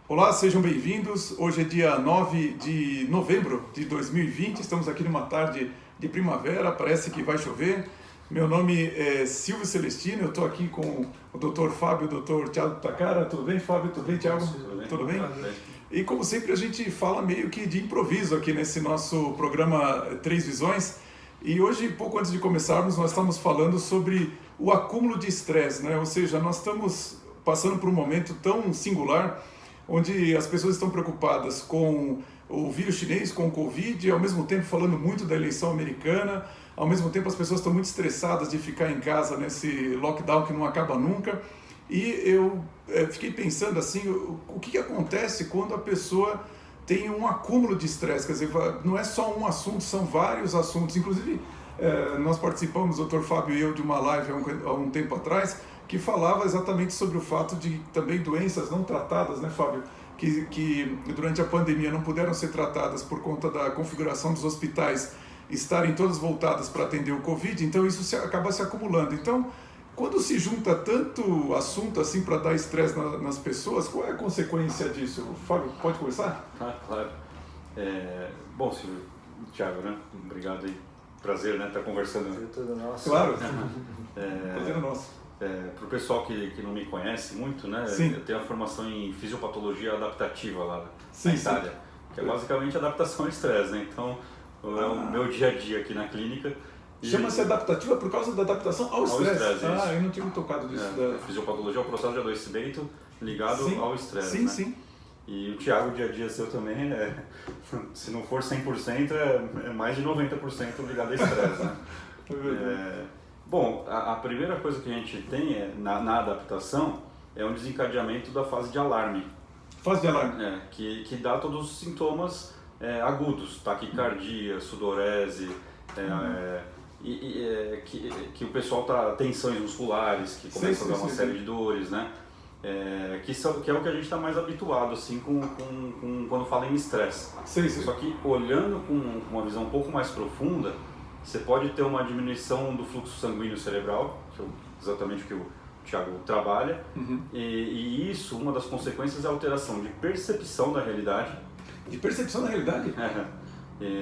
Olá, sejam bem-vindos. Hoje é dia 9 de novembro de 2020. Estamos aqui numa tarde de primavera, parece que vai chover. Meu nome é Silvio Celestino, eu estou aqui com o Dr. Fábio e o Dr. Thiago Takara. Tudo bem, Fábio? Tudo bem, Thiago? Tudo bem? E como sempre a gente fala meio que de improviso aqui nesse nosso programa Três Visões. E hoje, pouco antes de começarmos, nós estamos falando sobre o acúmulo de estresse, né? Ou seja, nós estamos passando por um momento tão singular onde as pessoas estão preocupadas com o vírus chinês, com o Covid, e ao mesmo tempo falando muito da eleição americana, ao mesmo tempo as pessoas estão muito estressadas de ficar em casa nesse lockdown que não acaba nunca. E eu fiquei pensando assim, o que acontece quando a pessoa tem um acúmulo de estresse? Quer dizer, não é só um assunto, são vários assuntos. Inclusive, nós participamos, o Dr. Fábio e eu, de uma live há um tempo atrás, que falava exatamente sobre o fato de também doenças não tratadas, né, Fábio? Que durante a pandemia não puderam ser tratadas por conta da configuração dos hospitais estarem todas voltadas para atender o Covid, então isso acaba se acumulando. Então, quando se junta tanto assunto assim para dar estresse nas pessoas, qual é a consequência disso? Fábio, pode começar? Claro. Bom, Silvio, Thiago, né? Obrigado aí. Prazer, né? Estar conversando. Tudo nosso. Claro. Prazer é nosso. Para o pessoal que não me conhece muito, né? Sim. Eu tenho a formação em fisiopatologia adaptativa lá Sim, na Itália, que é basicamente adaptação ao estresse, né? Então, é o meu dia a dia aqui na clínica. Chama-se adaptativa por causa da adaptação ao estresse. Eu não tinha me tocado disso. Fisiopatologia é o processo de adoecimento ligado ao estresse, sim, né? Sim. E o Thiago, o dia a dia seu também, se não for 100%, é mais de 90% ligado ao estresse, né? Bom, a primeira coisa que a gente tem na adaptação é um desencadeamento da fase de alarme. Fase de alarme? Que dá todos os sintomas agudos, taquicardia, sudorese, que o pessoal tá tensões musculares, que começa a dar uma série de dores, né? Que é o que a gente está mais habituado assim quando fala em estresse. Só que olhando com uma visão um pouco mais profunda, você pode ter uma diminuição do fluxo sanguíneo cerebral, que é exatamente o que o Thiago trabalha, e isso, uma das consequências é a alteração de percepção da realidade. De percepção da realidade?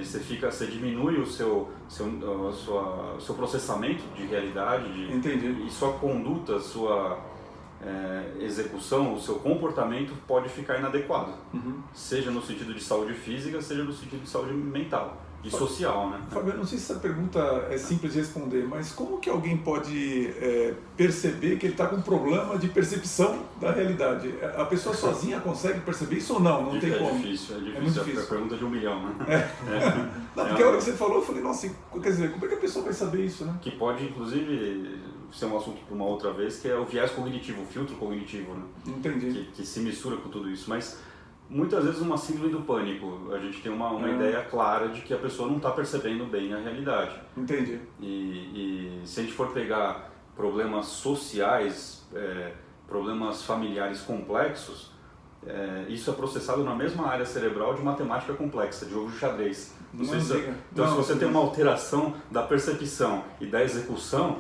Você diminui o seu processamento de realidade, Entendi. E sua conduta, sua execução, o seu comportamento pode ficar inadequado, seja no sentido de saúde física, seja no sentido de saúde mental e social, né? Fábio, eu não sei se essa pergunta é simples de responder, mas como que alguém pode perceber que ele está com um problema de percepção da realidade? A pessoa sozinha consegue perceber isso ou não? Não tem como? É difícil. É muito difícil. É a pergunta de 1 milhão, né? Não, porque a hora que você falou, eu falei, nossa, quer dizer, como é que a pessoa vai saber isso, né? Que pode, inclusive, ser um assunto para uma outra vez, que é o viés cognitivo, o filtro cognitivo, né? Entendi. Que se mistura com tudo isso, mas muitas vezes uma síndrome do pânico, a gente tem uma ideia clara de que a pessoa não está percebendo bem a realidade. Entendi. E se a gente for pegar problemas sociais, problemas familiares complexos, isso é processado na mesma área cerebral de matemática complexa, de jogo de xadrez. Se você tem uma alteração da percepção e da execução,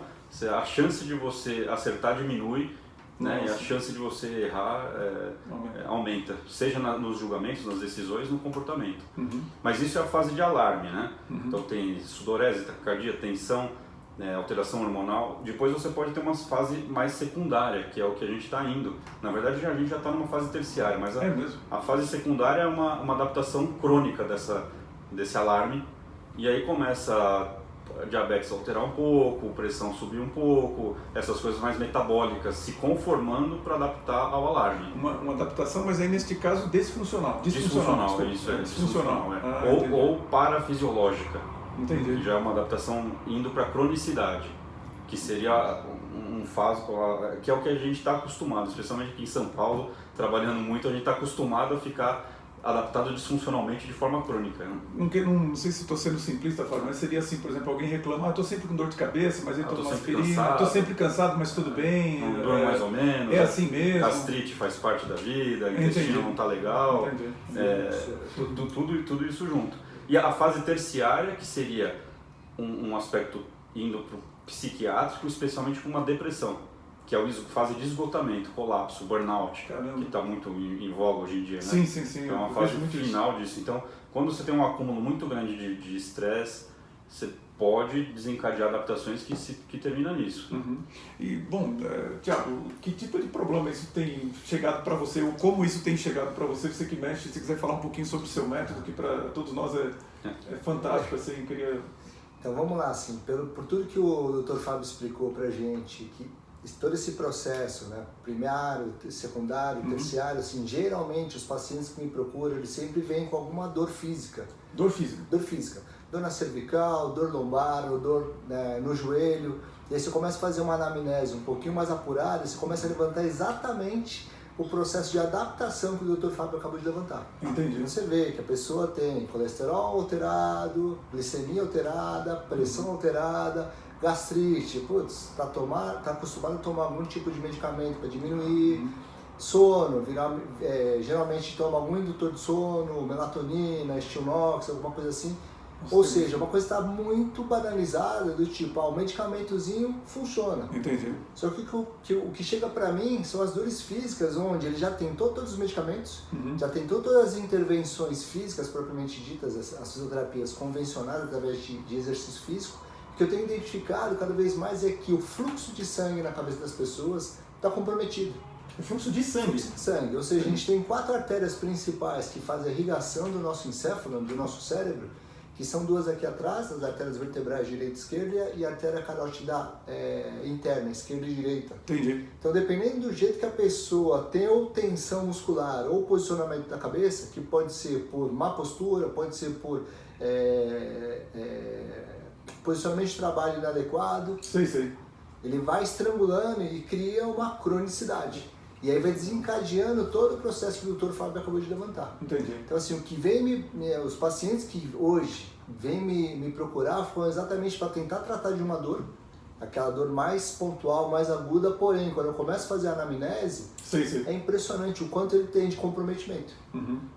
a chance de você acertar diminui, né? E a chance de você errar aumenta, seja nos julgamentos, nas decisões, no comportamento. Mas isso é a fase de alarme, né? Então tem sudorese, taquicardia, tensão, alteração hormonal. Depois você pode ter uma fase mais secundária, que é o que a gente está indo. Na verdade, a gente já está numa fase terciária, mas a fase secundária é uma adaptação crônica desse alarme. E aí começa a diabetes alterar um pouco, pressão subir um pouco, essas coisas mais metabólicas se conformando para adaptar ao alarme. Uma adaptação, mas aí neste caso disfuncional. Disfuncional, isso é disfuncional. Ou parafisiológica. Entendi. Que já é uma adaptação indo para cronicidade, que seria que é o que a gente está acostumado, especialmente aqui em São Paulo, trabalhando muito, a gente está acostumado a ficar adaptado disfuncionalmente de forma crônica, né? Não sei se estou sendo simplista, Fábio, mas seria assim, por exemplo, alguém reclama, estou sempre com dor de cabeça, mas eu tomo uma aspirina, estou sempre cansado, mas tudo bem. Não durmo mais ou menos. É assim mesmo. Gastrite faz parte da vida, o intestino não está legal. Tudo isso junto. E a fase terciária, que seria um aspecto indo para o psiquiátrico, especialmente com uma depressão. que é a fase de esgotamento, colapso, burnout, Caramba. que está muito em voga hoje em dia, né? Sim, sim, sim. Então é uma fase final disso. Então, quando você tem um acúmulo muito grande de estresse, você pode desencadear adaptações que terminam nisso. Uhum. E, bom, Thiago, que tipo de problema isso tem chegado para você, ou como isso tem chegado para você, você que mexe, se quiser falar um pouquinho sobre o seu método, que para todos nós é fantástico, assim, queria... Então vamos lá, assim, por tudo que o Dr. Fábio explicou pra gente, que todo esse processo, né, primário, secundário, terciário, assim, geralmente os pacientes que me procuram, eles sempre vêm com alguma dor física. Dor física? Dor física. Dor na cervical, dor lombar, ou dor, né, no joelho. E aí você começa a fazer uma anamnese um pouquinho mais apurada e você começa a levantar exatamente o processo de adaptação que o Dr. Fábio acabou de levantar. Entendi. Então você vê que a pessoa tem colesterol alterado, glicemia alterada, pressão alterada, gastrite, putz, tá acostumado a tomar algum tipo de medicamento para diminuir, sono, geralmente toma algum indutor de sono, melatonina, Stilnox, alguma coisa assim. Ou seja, uma coisa está muito banalizada, do tipo, o medicamentozinho funciona. Entendi. Só que o que chega para mim são as dores físicas, onde ele já tentou todos os medicamentos, já tentou todas as intervenções físicas propriamente ditas, as fisioterapias convencionais através de exercício físico. O que eu tenho identificado cada vez mais é que o fluxo de sangue na cabeça das pessoas está comprometido. O fluxo de sangue? Fluxo de sangue, ou seja, a gente tem 4 artérias principais que fazem a irrigação do nosso encéfalo, do nosso cérebro, que são 2 aqui atrás, as artérias vertebrais direita e esquerda, e a artéria carótida interna, esquerda e direita. Entendi. Então, dependendo do jeito que a pessoa tem ou tensão muscular ou posicionamento da cabeça, que pode ser por má postura, pode ser por posicionamento de trabalho inadequado, Sei. ele vai estrangulando e cria uma cronicidade. E aí vai desencadeando todo o processo que o Dr. Fábio acabou de levantar. Entendi. Então, assim, o que vem os pacientes que hoje vêm me procurar foram exatamente para tentar tratar de uma dor, aquela dor mais pontual, mais aguda, porém, quando eu começo a fazer a anamnese, Sei. é impressionante o quanto ele tem de comprometimento.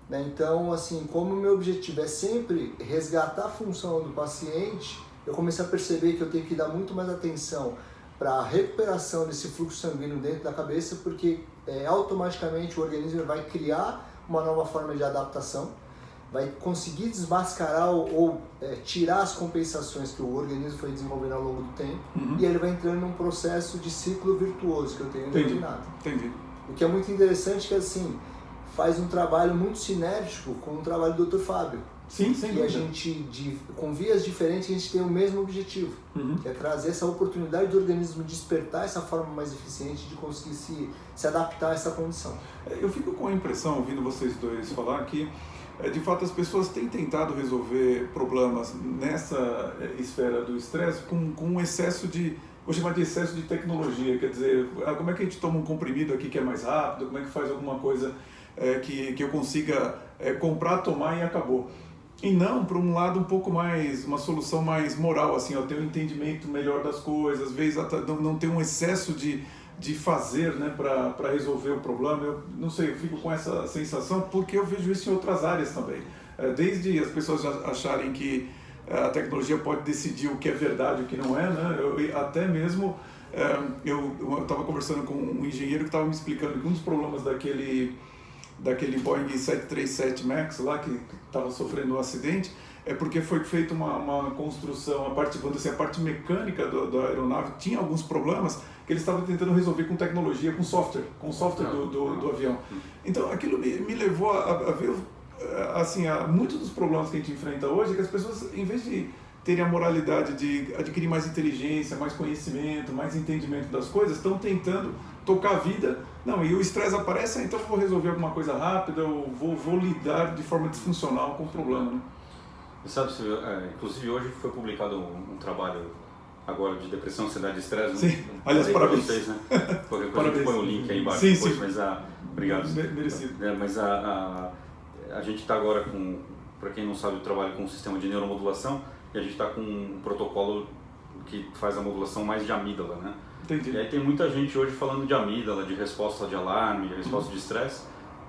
Né? Então, assim, como o meu objetivo é sempre resgatar a função do paciente, eu comecei a perceber que eu tenho que dar muito mais atenção para a recuperação desse fluxo sanguíneo dentro da cabeça, porque automaticamente o organismo vai criar uma nova forma de adaptação, vai conseguir desmascarar ou tirar as compensações que o organismo foi desenvolvendo ao longo do tempo, e ele vai entrando num processo de ciclo virtuoso que eu tenho denominado. Entendi. O que é muito interessante é que, assim, faz um trabalho muito sinérgico com o trabalho do Dr. Fábio. Sim, sem dúvida. E a gente, com vias diferentes, a gente tem o mesmo objetivo, que é trazer essa oportunidade do organismo despertar essa forma mais eficiente de conseguir se adaptar a essa condição. Eu fico com a impressão, ouvindo vocês dois falar, que de fato as pessoas têm tentado resolver problemas nessa esfera do estresse com um excesso de, vou chamar de excesso de tecnologia, quer dizer, como é que a gente toma um comprimido aqui que é mais rápido, como é que faz alguma coisa que eu consiga comprar, tomar e acabou. E não, para um lado um pouco mais, uma solução mais moral, assim, ter um entendimento melhor das coisas, às vezes não ter um excesso de fazer, né, para resolver o problema. Eu não sei, eu fico com essa sensação porque eu vejo isso em outras áreas também. Desde as pessoas acharem que a tecnologia pode decidir o que é verdade e o que não é, né, até mesmo eu estava conversando com um engenheiro que estava me explicando que um dos problemas daquele Boeing 737 MAX lá, que estava sofrendo um acidente, é porque foi feita uma construção, a parte mecânica da aeronave tinha alguns problemas que eles estavam tentando resolver com tecnologia, com software do avião. Então aquilo me levou a ver, assim, muitos dos problemas que a gente enfrenta hoje, é que as pessoas, em vez de terem a moralidade de adquirir mais inteligência, mais conhecimento, mais entendimento das coisas, estão tentando tocar a vida. Não, e o estresse aparece, então eu vou resolver alguma coisa rápida, eu vou lidar de forma disfuncional com o problema. Né? Sabe, inclusive hoje foi publicado um trabalho agora de depressão, ansiedade e estresse. Sim, aliás, parabéns. Vocês, né? Qualquer coisa a gente põe o link aí embaixo sim, depois, sim. Mas obrigado. Merecido. Mas a gente está agora com, para quem não sabe, eu trabalho com um sistema de neuromodulação e a gente está com um protocolo que faz a modulação mais de amígdala, né? Entendi. E aí tem muita gente hoje falando de amígdala, de resposta de alarme, de resposta de estresse,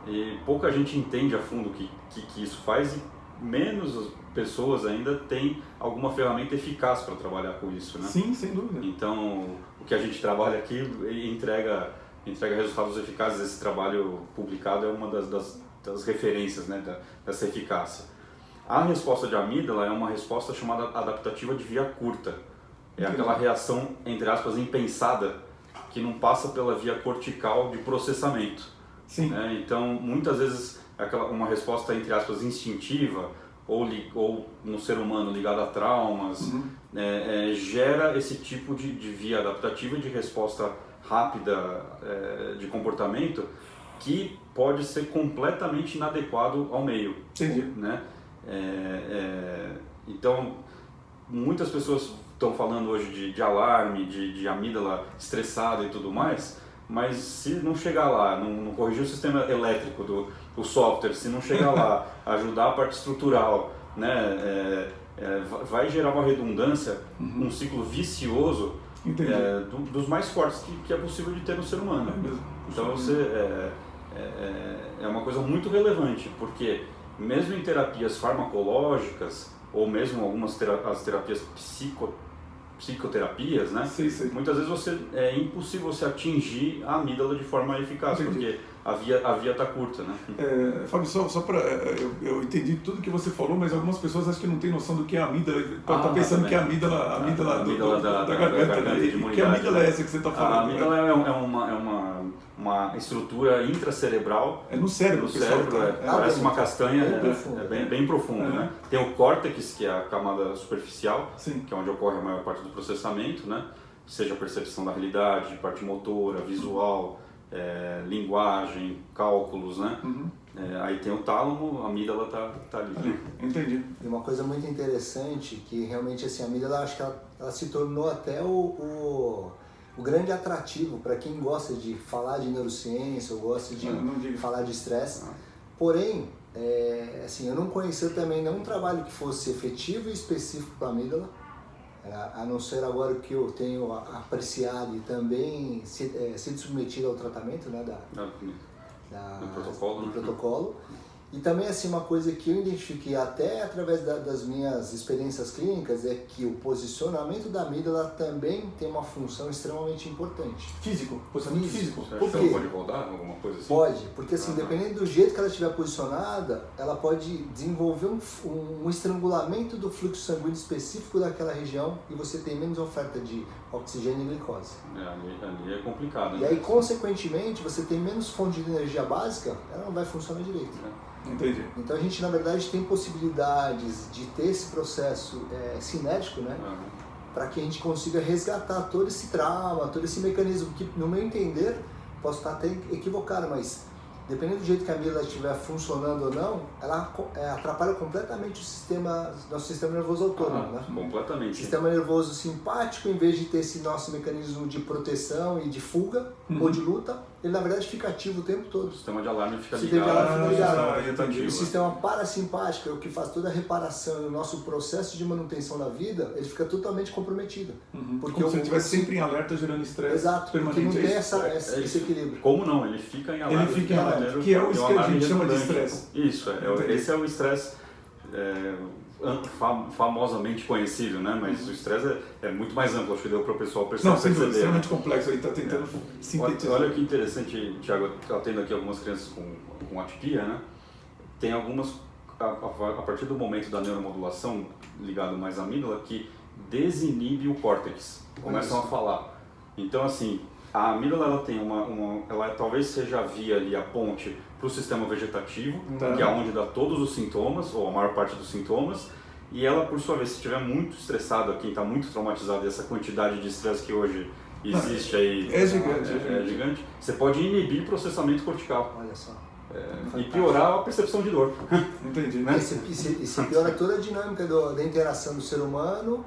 e pouca gente entende a fundo o que isso faz menos pessoas ainda têm alguma ferramenta eficaz para trabalhar com isso, né? Sim, sem dúvida. Então, o que a gente trabalha aqui entrega resultados eficazes. Esse trabalho publicado é uma das referências, né, dessa eficácia. A resposta de amígdala é uma resposta chamada adaptativa de via curta. É aquela reação, entre aspas, impensada, que não passa pela via cortical de processamento. Sim. Né? Então, muitas vezes, uma resposta, entre aspas, instintiva, ou no ser humano ligada a traumas, gera esse tipo de via adaptativa de resposta rápida de comportamento que pode ser completamente inadequado ao meio. Entendi. Né? Então, muitas pessoas estão falando hoje de alarme, de amígdala estressada e tudo mais, mas se não chegar lá, não corrigir o sistema elétrico do software, se não chegar lá, ajudar a parte estrutural, né, vai gerar uma redundância, um ciclo vicioso dos mais fortes que é possível de ter no ser humano. Então é uma coisa muito relevante, porque mesmo em terapias farmacológicas, ou mesmo algumas as terapias psicoterapias, né? Sim. Muitas vezes é impossível você atingir a amígdala de forma eficaz, porque a via está curta, né? Fábio, só para eu entendi tudo que você falou, mas algumas pessoas acho que não têm noção do que é a amígdala. Pode estar pensando também. que é a amígdala da garganta, né? De que amígdala é essa que você está falando? A amígdala é uma estrutura intracerebral. É no cérebro, parece uma castanha, bem profundo, profundo. Né? Tem o córtex, que é a camada superficial, Sim. que é onde ocorre a maior parte do processamento, né? Seja a percepção da realidade, parte motora, visual, linguagem, cálculos, né? Aí tem o tálamo, a amígdala tá ali. Entendi. E uma coisa muito interessante, que realmente assim, a amígdala, acho que ela se tornou até o grande atrativo para quem gosta de falar de neurociência, ou gosta de falar de estresse. Porém, assim, eu não conhecia também nenhum trabalho que fosse efetivo e específico para a amígdala, a não ser agora que eu tenho apreciado e também sido submetido ao tratamento, né, do protocolo. E também, assim, uma coisa que eu identifiquei até através das minhas experiências clínicas é que o posicionamento da amígdala também tem uma função extremamente importante. Posicionamento físico. Por quê? Pode rodar alguma coisa assim? Pode, porque assim, dependendo do jeito que ela estiver posicionada, ela pode desenvolver um estrangulamento do fluxo sanguíneo específico daquela região e você tem menos oferta de oxigênio e glicose. Ali é complicado. E aí, consequentemente, você tem menos fonte de energia básica, ela não vai funcionar direito. Entendi. Então a gente, na verdade, tem possibilidades de ter esse processo cinético, né? Para que a gente consiga resgatar todo esse trauma, todo esse mecanismo que, no meu entender, posso estar até equivocado, mas dependendo do jeito que a amígdala estiver funcionando ou não, ela atrapalha completamente nosso sistema nervoso autônomo, né? Completamente. O sistema nervoso simpático, em vez de ter esse nosso mecanismo de proteção e de fuga ou de luta, ele na verdade fica ativo o tempo todo. O sistema de alarme fica ligado. O sistema parasimpático é o que faz toda a reparação e o nosso processo de manutenção da vida, ele fica totalmente comprometido. Porque como se ele estivesse sempre em alerta, gerando estresse. Exato, porque não tem esse equilíbrio. Como não? Ele fica em alerta. Ele fica em alerta, que é o que a gente chama de estresse. Isso, esse é o estresse famosamente conhecido, né? Mas o estresse é muito mais amplo, acho que deu para o pessoal perceber. Não, sem dúvida, extremamente complexo, aí está tentando sintetizar. Olha que interessante, Thiago, eu atendo aqui algumas crianças com atipia, né? Tem algumas, a partir do momento da neuromodulação, ligado mais à amígdala, que desinibe o córtex, começam a falar. Então, assim, a amígdala ela tem ela talvez seja a via ali, a ponte para o sistema vegetativo, que é onde dá todos os sintomas, ou a maior parte dos sintomas, e ela, por sua vez, se estiver muito estressado, quem está muito traumatizado, essa quantidade de estresse que hoje existe aí é gigante. Você pode inibir o processamento cortical. Olha só. E piorar a percepção de dor. Entendi, né? Isso piora toda a dinâmica da interação do ser humano,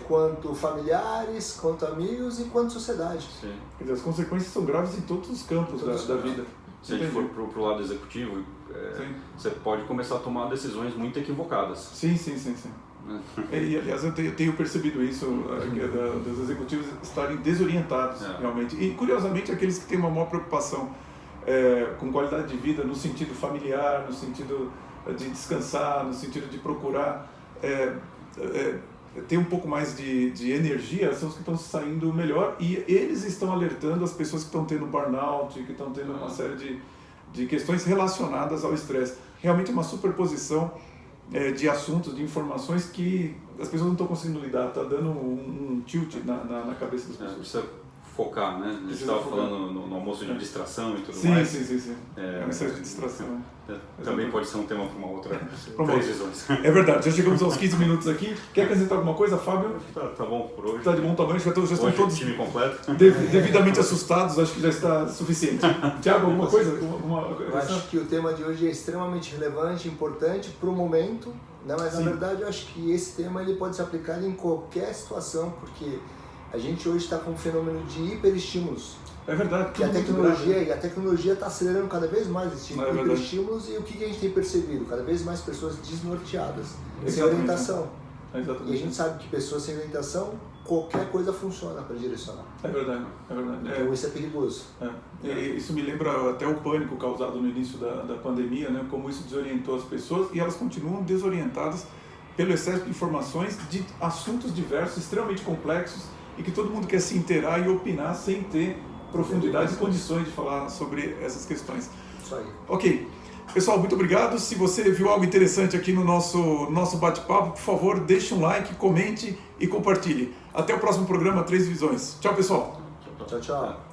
quanto familiares, quanto amigos e quanto sociedade. Sim. Quer dizer, as consequências são graves em todos os campos da vida. Se a gente for para o lado executivo, você pode começar a tomar decisões muito equivocadas. Sim. E, aliás, eu tenho percebido isso, dos executivos estarem desorientados, realmente. E, curiosamente, aqueles que têm uma maior preocupação com qualidade de vida no sentido familiar, no sentido de descansar, no sentido de procurar ter um pouco mais de energia, são os que estão saindo melhor, e eles estão alertando as pessoas que estão tendo burnout, que estão tendo uma série de questões relacionadas ao estresse. Realmente é uma superposição de assuntos, de informações que as pessoas não estão conseguindo lidar, está dando um tilt na cabeça das pessoas. Precisa focar, né? A gente estava falando no almoço de distração e tudo sim, mais. Sim. É um excesso de distração. Também pode ser um tema para uma outra 3 visões. É verdade, já chegamos aos 15 minutos aqui. Quer acrescentar alguma coisa, Fábio? Tá bom por hoje. Está de bom tamanho, já estão todos time completo. Devidamente assustados, acho que já está suficiente. Tiago, alguma coisa? Eu acho que o tema de hoje é extremamente relevante, importante para o momento, né? Mas na verdade eu acho que esse tema ele pode se aplicar em qualquer situação, porque a gente hoje está com um fenômeno de hiperestímulos. É verdade. E a tecnologia está acelerando cada vez mais esse tipo de hiperestímulos, e o que a gente tem percebido? Cada vez mais pessoas desnorteadas, sem orientação. Exatamente. E a gente sabe que pessoas sem orientação, qualquer coisa funciona para direcionar. É verdade. Então isso é perigoso. Isso me lembra até o pânico causado no início da pandemia, né? Como isso desorientou as pessoas, e elas continuam desorientadas pelo excesso de informações de assuntos diversos, extremamente complexos, e que todo mundo quer se inteirar e opinar sem ter profundidade e condições de falar sobre essas questões. Isso aí. Ok. Pessoal, muito obrigado. Se você viu algo interessante aqui no nosso bate-papo, por favor, deixe um like, comente e compartilhe. Até o próximo programa 3 Visões. Tchau, pessoal. Tchau.